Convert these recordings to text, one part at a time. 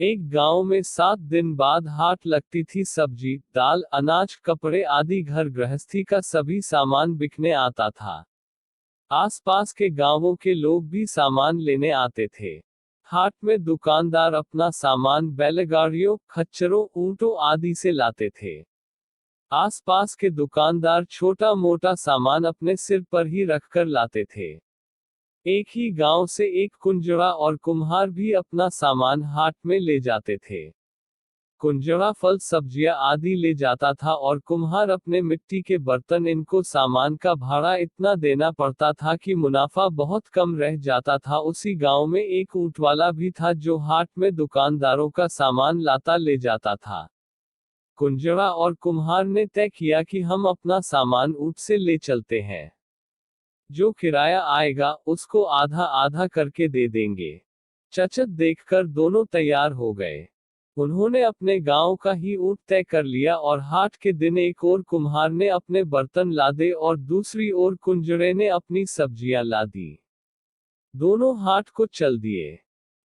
एक गांव में 7 दिन बाद हाट लगती थी। सब्जी, दाल, अनाज, कपड़े आदि घर गृहस्थी का सभी सामान बिकने आता था। आसपास के गांवों के लोग भी सामान लेने आते थे। हाट में दुकानदार अपना सामान बैलगाड़ियों, खच्चरों, ऊंटों आदि से लाते थे। आसपास के दुकानदार छोटा मोटा सामान अपने सिर पर ही रखकर लाते थे। एक ही गांव से एक कुंजड़ा और कुम्हार भी अपना सामान हाट में ले जाते थे। कुंजड़ा फल सब्जियां आदि ले जाता था और कुम्हार अपने मिट्टी के बर्तन। इनको सामान का भाड़ा इतना देना पड़ता था कि मुनाफा बहुत कम रह जाता था। उसी गांव में एक ऊंटवाला भी था जो हाट में दुकानदारों का सामान लाता ले जाता था। कुंजड़ा और कुम्हार ने तय किया कि हम अपना सामान ऊंट से ले चलते हैं। जो किराया आएगा उसको आधा आधा करके दे देंगे। चचत देखकर दोनों तैयार हो गए। उन्होंने अपने गांव का ही ऊंट तय कर लिया और हाट के दिन एक ओर कुम्हार ने अपने बर्तन लादे और दूसरी ओर कुंजड़े ने अपनी सब्जियां लादी। दोनों हाट को चल दिए।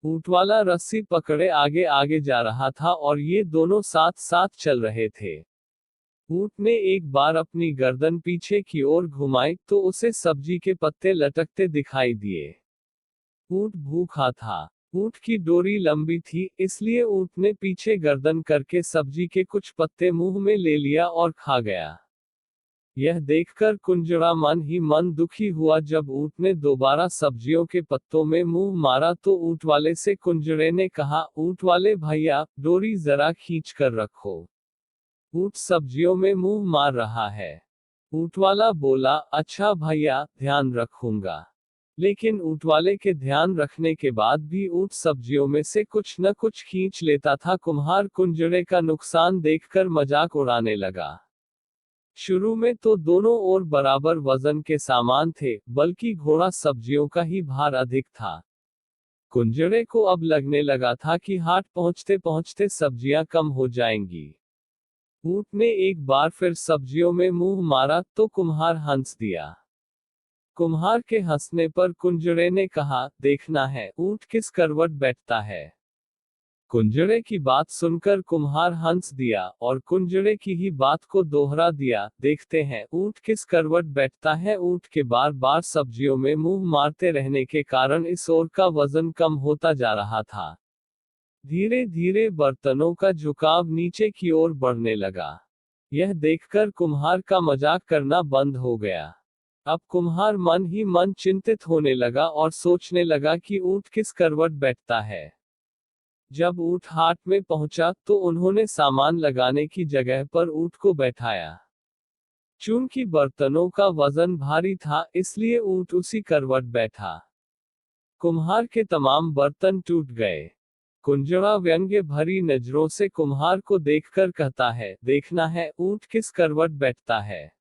ऊंटवाला रस्सी पकड़े आगे आगे जा रहा था और ये दोनों साथ साथ चल रहे थे। ऊंट ने एक बार अपनी गर्दन पीछे की ओर घुमाई तो उसे सब्जी के पत्ते लटकते दिखाई दिए। ऊंट भूखा था। ऊंट की डोरी लंबी थी, इसलिए ऊंट ने पीछे गर्दन करके सब्जी के कुछ पत्ते मुंह में ले लिया और खा गया। यह देखकर कुंजड़ा मन ही मन दुखी हुआ। जब ऊंट ने दोबारा सब्जियों के पत्तों में मुंह मारा तो ऊंट वाले से कुंजड़े ने कहा, ऊंट वाले भैया, डोरी जरा खींच कर रखो। ऊंट सब्जियों में मुंह मार रहा है। ऊंटवाला बोला, अच्छा भैया, ध्यान रखूंगा। लेकिन ऊंटवाले के ध्यान रखने के बाद भी ऊंट सब्जियों में से कुछ न कुछ खींच लेता था। कुम्हार कुंजड़े का नुकसान देखकर मजाक उड़ाने लगा। शुरू में तो दोनों ओर बराबर वजन के सामान थे, बल्कि घोड़ा सब्जियों का ही भार अधिक था। कुंजड़े को अब लगने लगा था कि हाट पहुंचते पहुंचते सब्जियां कम हो जाएंगी। ऊंट ने एक बार फिर सब्जियों में मुंह मारा तो कुम्हार हंस दिया। कुम्हार के हंसने पर कुंजड़े ने कहा, देखना है ऊंट किस करवट बैठता है। कुंजड़े की बात सुनकर कुम्हार हंस दिया और कुंजड़े की ही बात को दोहरा दिया, देखते हैं ऊंट किस करवट बैठता है। ऊंट के बार बार सब्जियों में मुंह मारते रहने के कारण इस ओर का वजन कम होता जा रहा था। धीरे धीरे बर्तनों का झुकाव नीचे की ओर बढ़ने लगा। यह देखकर कुम्हार का मजाक करना बंद हो गया। अब कुम्हार मन ही मन चिंतित होने लगा और सोचने लगा कि ऊंट किस करवट बैठता है। जब ऊंट हाट में पहुंचा तो उन्होंने सामान लगाने की जगह पर ऊंट को बैठाया। चूंकि बर्तनों का वजन भारी था, इसलिए ऊंट उसी करवट बैठा। कुम्हार के तमाम बर्तन टूट गए। कुंजड़ा व्यंग्य भरी नजरों से कुम्हार को देखकर कहता है, देखना है ऊंट किस करवट बैठता है।